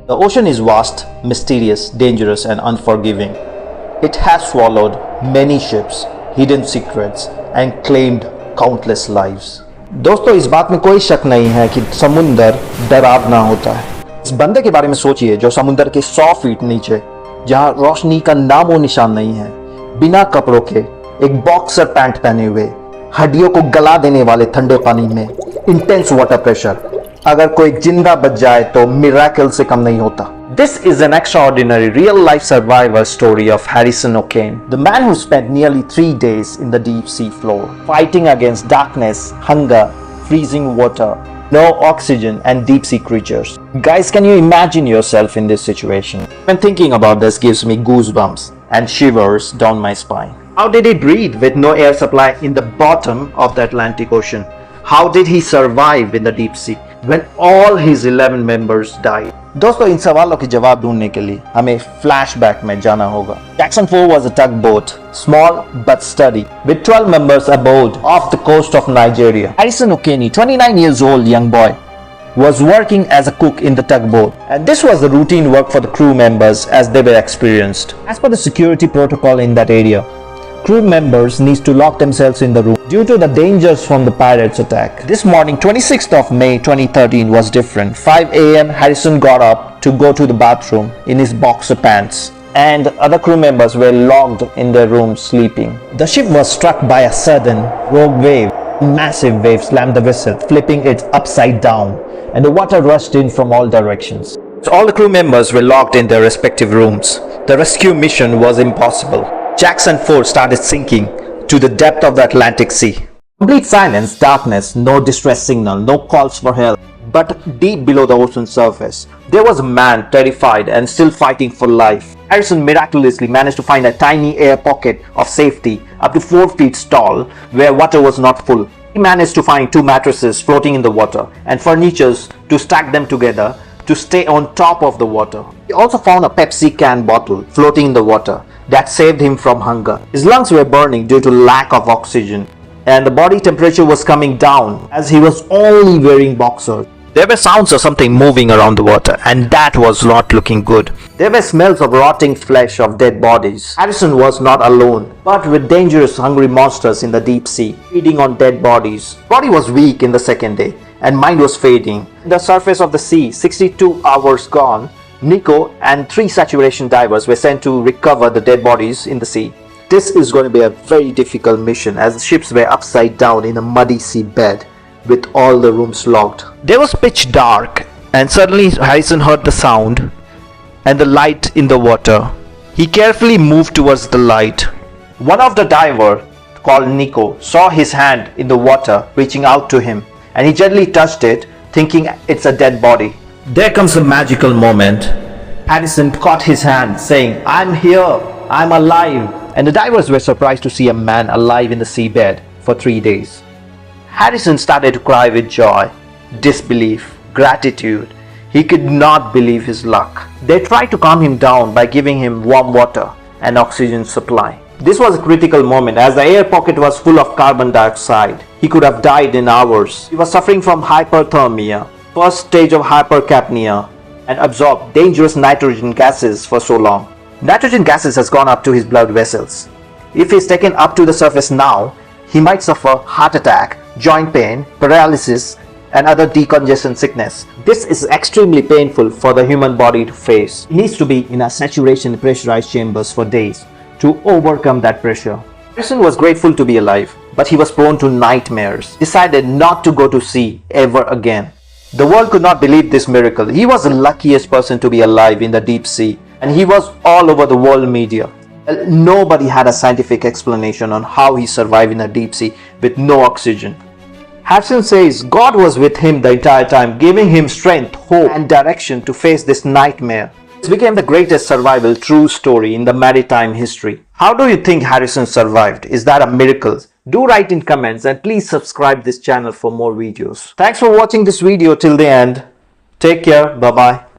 The ocean is vast, mysterious, dangerous and unforgiving. It has swallowed many ships, hidden secrets and claimed countless lives. दोस्तों इस बात में कोई शक नहीं है कि समुंदर डरावना होता है। इस बंदे के बारे में सोचिए जो समुंदर के 100 फीट नीचे, जहां रोशनी का नामो निशान नहीं है, बिना कपड़ों के, एक बॉक्सर पैंट पहने हुए, हड्डियों को गला देने वाले ठंडे पानी में, इंटेंस वाटर प्रेशर, अगर कोई जिंदा बच जाए तो मिरेकल से कम नहीं होता। This is an extraordinary real-life survivor story of Harrison OKENE, the man who spent nearly 3 days in the deep sea floor, fighting against darkness, hunger, freezing water, no oxygen and deep sea creatures. Guys, can you imagine yourself in this situation? When thinking about this gives me goosebumps and shivers down my spine. How did he breathe with no air supply in the bottom of the Atlantic Ocean? How did he survive in the deep sea when all his 11 members died? दोस्तों इन सवालों के जवाब ढूंढने के लिए हमें flashback में जाना होगा। Jackson 4 was a tugboat, small but sturdy, with 12 members aboard off the coast of Nigeria. Harrison OKENE, 29 years old young boy, was working as a cook in the tugboat, and this was the routine work for the crew members as they were experienced. As per the security protocol in that area, crew members need to lock themselves in the room due to the dangers from the pirates' attack. This morning, 26th of May 2013 was different. 5 a.m. Harrison got up to go to the bathroom in his boxer pants, and other crew members were locked in their rooms sleeping. The ship was struck by a sudden rogue wave. Massive wave slammed the vessel, flipping it upside down, and the water rushed in from all directions. So all the crew members were locked in their respective rooms. The rescue mission was impossible. Jackson 4 started sinking to the depth of the Atlantic Sea. Complete silence, darkness, no distress signal, no calls for help. But deep below the ocean surface, there was a man terrified and still fighting for life. Harrison miraculously managed to find a tiny air pocket of safety up to 4 feet tall where water was not full. He managed to find 2 mattresses floating in the water and furnitures to stack them together to stay on top of the water. He also found a Pepsi can bottle floating in the water that saved him from hunger. His lungs were burning due to lack of oxygen, and the body temperature was coming down as he was only wearing boxers. There were sounds of something moving around the water, and that was not looking good. There were smells of rotting flesh of dead bodies. Harrison was not alone, but with dangerous hungry monsters in the deep sea, feeding on dead bodies. Body was weak in the second day, and mind was fading. The surface of the sea, 62 hours gone, Nico and 3 saturation divers were sent to recover the dead bodies in the sea. This is going to be a very difficult mission as the ships were upside down in a muddy sea bed with all the rooms locked. There was pitch dark, and suddenly Harrison heard the sound and the light in the water. He carefully moved towards the light. One of the divers, called Nico, saw his hand in the water reaching out to him, and he gently touched it, thinking it's a dead body. There comes a magical moment. Harrison caught his hand, saying, "I'm here, I'm alive." And the divers were surprised to see a man alive in the seabed for 3 days. Harrison started to cry with joy, disbelief, gratitude. He could not believe his luck. They tried to calm him down by giving him warm water and oxygen supply. This was a critical moment as the air pocket was full of carbon dioxide. He could have died in hours. He was suffering from hyperthermia, first stage of hypercapnia, and absorbed dangerous nitrogen gases for so long. Nitrogen gases has gone up to his blood vessels. If he is taken up to the surface now, he might suffer heart attack, joint pain, paralysis, and other decongestion sickness. This is extremely painful for the human body to face. He needs to be in a saturation pressurized chambers for days to overcome that pressure. Harrison was grateful to be alive, but he was prone to nightmares. Decided not to go to sea ever again. The world could not believe this miracle. He was the luckiest person to be alive in the deep sea, and he was all over the world media. Nobody had a scientific explanation on how he survived in the deep sea with no oxygen. Harrison says God was with him the entire time, giving him strength, hope, and direction to face this nightmare. This became the greatest survival true story in the maritime history. How do you think Harrison survived? Is that a miracle? Do write in comments, and please subscribe this channel for more videos. Thanks for watching this video till the end. Take care. Bye-bye.